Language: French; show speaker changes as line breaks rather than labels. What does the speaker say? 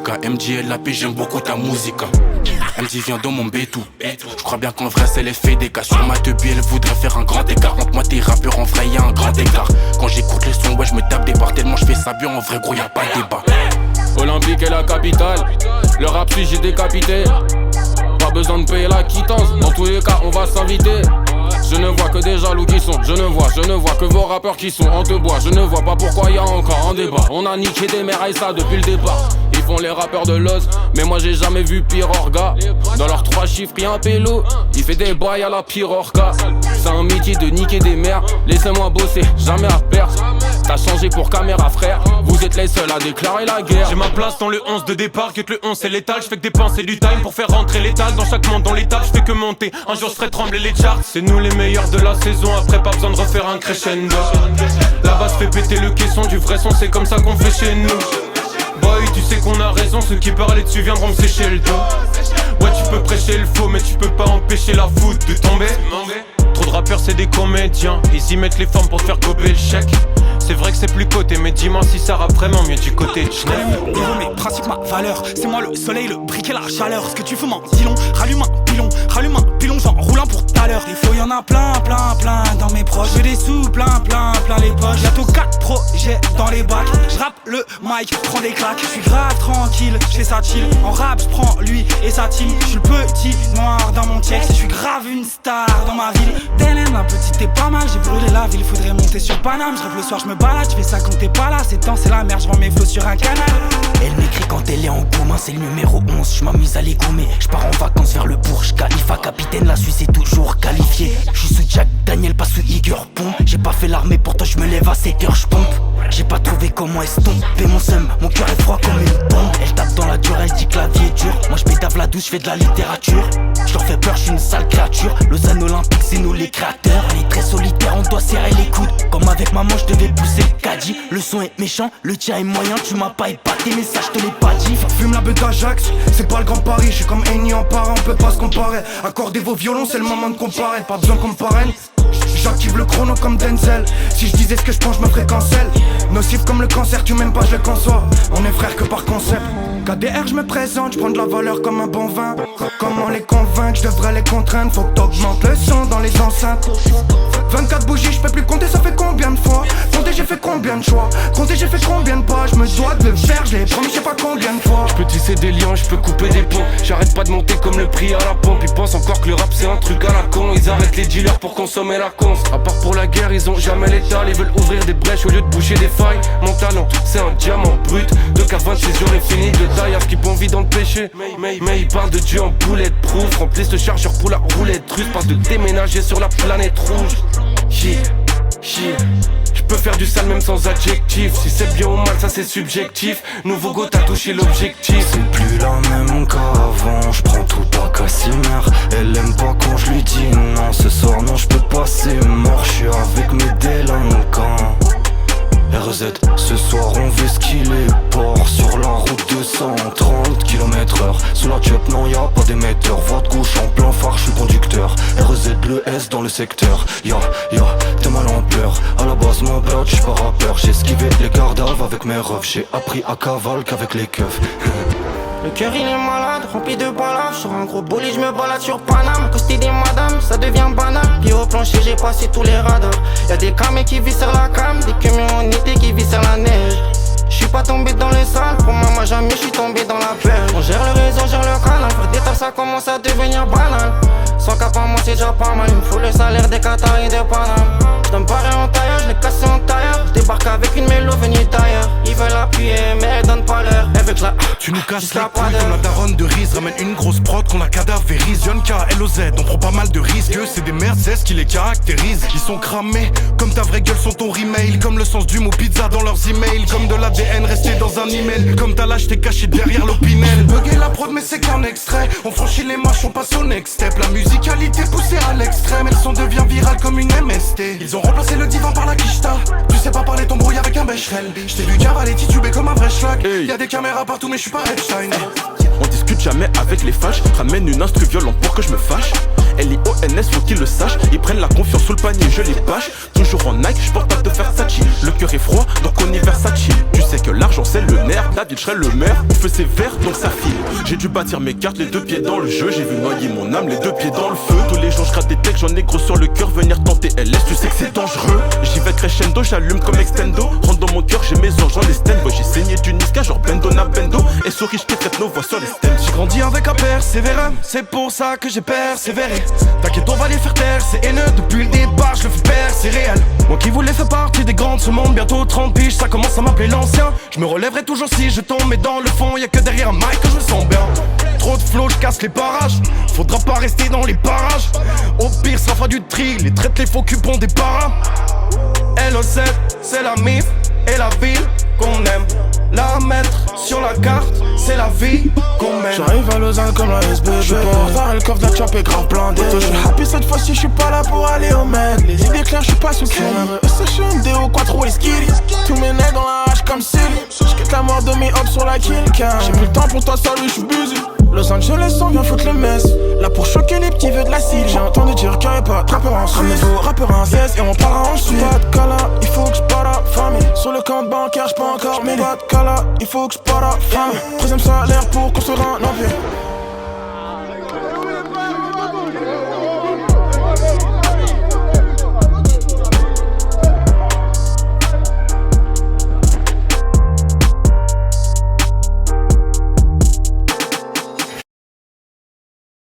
Moka, MJ LAP, j'aime beaucoup ta musique. Elle me dit viens dans mon bétou. Je crois bien qu'en vrai c'est l'effet des cas. Sur ma teubie elle voudrait faire un grand écart. Entre moi tes rappeurs en vrai y'a un grand écart. Quand j'écoute les sons ouais je me tape des barres. Tellement je fais ça bien en vrai gros y'a pas de débat.
Olympique est la capitale. Le rap si j'ai décapité. Pas besoin de payer la quittance. Dans tous les cas on va s'inviter. Je ne vois que des jaloux qui sont. Je ne vois que vos rappeurs qui sont en te bois. Je ne vois pas pourquoi y a encore un débat. On a niqué des mères et ça depuis le départ. Ils font les rappeurs de l'os, mais moi j'ai jamais vu pire orga. Dans leurs 3 chiffres y'a un pélo. Il fait des bails à la pire orga. C'est un métier de niquer des mères. Laissez-moi bosser, jamais à perdre. T'as changé pour caméra frère. Vous êtes les seuls à déclarer la guerre.
J'ai ma place dans le 11 de départ. Que le 11 c'est létal. Je fais que dépenser du time pour faire rentrer l'étal. Dans chaque monde dans l'étape je fais que monter. Un jour je ferai trembler les charts. C'est nous les meilleurs de la saison. Après pas besoin de refaire un crescendo. La basse fait péter le caisson. Du vrai son c'est comme ça qu'on fait chez nous. Boy, tu sais qu'on a raison, ceux qui parlaient dessus viendront me sécher le dos. Ouais, tu peux prêcher le faux, mais tu peux pas empêcher la foot de tomber. Trop de rappeurs, c'est des comédiens. Ils y mettent les formes pour te faire gober le chèque. C'est vrai que c'est plus coté, mais dis-moi si ça rappe vraiment mieux du côté de Schneck.
Niveau mes principes, ma valeur. C'est moi le soleil, le briquet, la chaleur. Ce que tu fumes en dilon, rallume un pilon, j'en roule un pour tout à l'heure. Des faux y'en a plein dans mes proches. J'ai des sous, plein les poches. Bientôt 4 projets dans les bacs. J'rappe le mic, prends des claques. J'suis grave tranquille, j'fais ça chill. En rap, j'prends lui et sa team. J'suis le petit noir dans mon check. J'suis grave une star dans ma ville. Télém, la petite t'es pas mal. J'ai brûlé la ville, faudrait monter sur Paname. J'rêve le soir, j'me balade, j'fais ça quand t'es pas là. C'est temps, c'est la merde, j'vends mes flots sur un canal.
Elle m'écrit quand elle est en gourmand, c'est le numéro 11. J'm'amuse à les gommer, j'pars en vacances vers le Burj Khalifa. Capitaine, la Suisse est toujours qualifiée. J'suis sous Jack Daniel, pas sous Igor Pomp. J'ai pas fait l'armée, pourtant j'me lève à 7h, j'pompe. J'ai pas trouvé comment estomper mon seum. Mon cœur est froid comme une bombe. Elle tape dans la dure, elle dit que la vie est dure. Moi j'pédave la douce, j'fais de la littérature. J'leur fais peur, j'suis une sale créature. Lausanne Olympique, c'est nous les créateurs. Elle est très solitaire, on doit serrer les coudes. Comme avec maman, j'devais pousser le caddie. Le son est méchant, le tien est moyen. Tu m'as pas épaté, mais ça j'te l'ai pas dit.
Fume la bête d'Ajax, c'est pas le grand Paris. J'suis comme Eni en parrain, on peut pas se comparer. Accordez vos violons, c'est le moment de comparer. Pas besoin qu'on me parraine. J'active le chrono comme Denzel. Si je disais ce que je pense, je me ferais cancel. Nocif comme le cancer, tu m'aimes pas, je le conçois. On est frères que par concept. KDR, je me présente, je prends de la valeur comme un bon vin. Comment les convaincre, je devrais les contraindre. Faut que t'augmentes le son dans les enceintes. 24 bougies, je peux plus compter, ça fait combien de fois? Compter, j'ai fait combien de choix? Compter, j'ai fait combien de pas? Je me dois de le faire, je l'ai promis, je sais pas combien de fois.
Je peux tisser des liens, je peux couper des ponts. J'arrête pas de monter comme le prix à la pompe. Ils pensent encore que le rap c'est un truc à la con. Ils arrêtent les dealers pour consommer la conce. À part pour la guerre, ils ont jamais l'étal. Ils veulent ouvrir des brèches au lieu de boucher des failles. Mon talent, c'est un diamant brut. 2K26, j'aurais fini de taille. À ce qui ont envie dans le péché. Mais ils parlent de Dieu en bulletproof. Remplissent le chargeur pour la roulette russe. Parle de déménager sur la planète rouge. Je peux faire du sale même sans adjectif. Si c'est bien ou mal, ça c'est subjectif. Nouveau go, t'as touché l'objectif.
C'est plus la même qu'avant, j'prends tout à Casimir. Elle aime pas quand je lui dis non. Ce soir non, j'peux pas, c'est mort. J'suis avec mes délinquants. RZ, ce soir on veut skiller port. Sur la route 230 km/h. Sous la chop, non y'a pas d'émetteur. Voie de gauche en plein phare, j'suis conducteur. RZ, le S dans le secteur. T'es mal en pleurs. À la base mon bloc, j'suis pas rappeur. J'ai esquivé les gardes avec mes refs. J'ai appris à cavale qu'avec les keufs.
Le cœur il est malade, rempli de balafres. Sur un gros bolide, je me balade sur Paname. Costi des madames, ça devient banal. Puis au plancher, j'ai passé tous les radars. Y'a des camés qui vissent sur la cam, des camions en été qui vissent sur la neige. J'suis pas tombé dans les salles, pour moi jamais j'suis tombé dans la pelle. On gère le réseau, on gère le canal. Faire des tas, ça commence à devenir banal. 100 cap à moi, c'est déjà pas mal. Il me faut le salaire des Qataris de Paname. J'donne pas rien en tailleur, j'l'ai cassé en tailleur. J'débarque avec une mélo venue d'ailleurs. Ils veulent appuyer, mais elles donnent pas l'heure. Avec la.
Tu nous casses la couille comme la daronne de Riz. Ramène une grosse prod qu'on a cadavérise. Yon KLOZ, on prend pas mal de risques. Eux c'est des merdes, c'est ce qui les caractérise. Ils sont cramés, comme ta vraie gueule sont ton remail. Comme le sens du mot pizza dans leurs emails. Comme de l'ADN resté dans un email. Comme ta lâche t'es caché derrière l'opinel. Bugger la prod mais c'est qu'un extrait. On franchit les marches, on passe au next step. La musicalité poussée à l'extrême. Elle son devient virale comme une MST. Ils ont remplacé le divan par la quicheta. Tu sais pas parler ton brouille avec un becherel. J't'ai vu cavaler titubé comme un vrai schlag. Y'a des caméras partout mais j'suis pas Epstein.
On discute jamais avec les fâches. Ramène une instru violente pour que je me fâche. LIONS faut qu'ils le sachent. Ils prennent la confiance sous le panier, je les bâche. Toujours en Nike, j'porte pas de Versace. Le cœur est froid, donc on y Versace. Tu sais que l'argent c'est
c'est le nerf. La ville, je serais le maire. Le feu c'est vert, donc ça file. J'ai dû bâtir mes cartes, les deux pieds dans le jeu. J'ai vu noyer mon âme, les deux pieds dans le feu. Tous les jours, je gratte des textes, j'en ai gros sur le cœur. Venir tenter LS, tu sais que c'est dangereux. J'y vais crescendo, j'allume comme extendo. Rentre dans mon cœur, j'ai mes anges, j'en les stand. J'ai saigné du Niska, genre Bendo na Bendo. Et souris, je traite nos voix sur les stems.
J'ai grandi avec un persévérant, c'est pour ça que j'ai persévéré. T'inquiète, on va les faire taire, c'est haineux. Depuis le départ, je le fais perdre, c'est réel. Moi qui voulais faire partie des grands de ce monde, bientôt 30 piges, ça commence à m'appeler l'ancien. Je me relèverai toujours si je tombe, mais dans le fond, y'a que derrière un mic que je me sens bien. Trop de flow, je casse les parages. Faudra pas rester dans les parages. Au pire, ça fera du tri, les traites, les faux cupons des paras. LO7, c'est la MIF et la ville qu'on aime. La mettre sur la carte, c'est la vie qu'on mène.
J'arrive à Lausanne comme la SBB. J'suis pas en retard et le coffre de la chop est grave blindé. J'suis happy cette fois-ci, j'suis pas là pour aller au Med. Les idées claires, j'suis pas sous Kelly. Session, DO, Quattro et Skilly. Tous mes nègres dans la hache comme Silly. J'quitte la mort de mes hops sur la kill cam. J'ai plus le temps pour toi, salut, j'suis busy. Los Angeles, on vient foutre le mess. Là pour choquer les petits vœux de la cible. J'ai entendu dire qu'il y avait pas de rappeur en Suisse. Rappeur en 16 et on parlera ensuite. Pas de cas là, il faut que j'parte la famille. Sur le compte bancaire, j'peux encore mais pas de cas là, il faut que j'parte la famille. Troisième salaire pour construire un empire.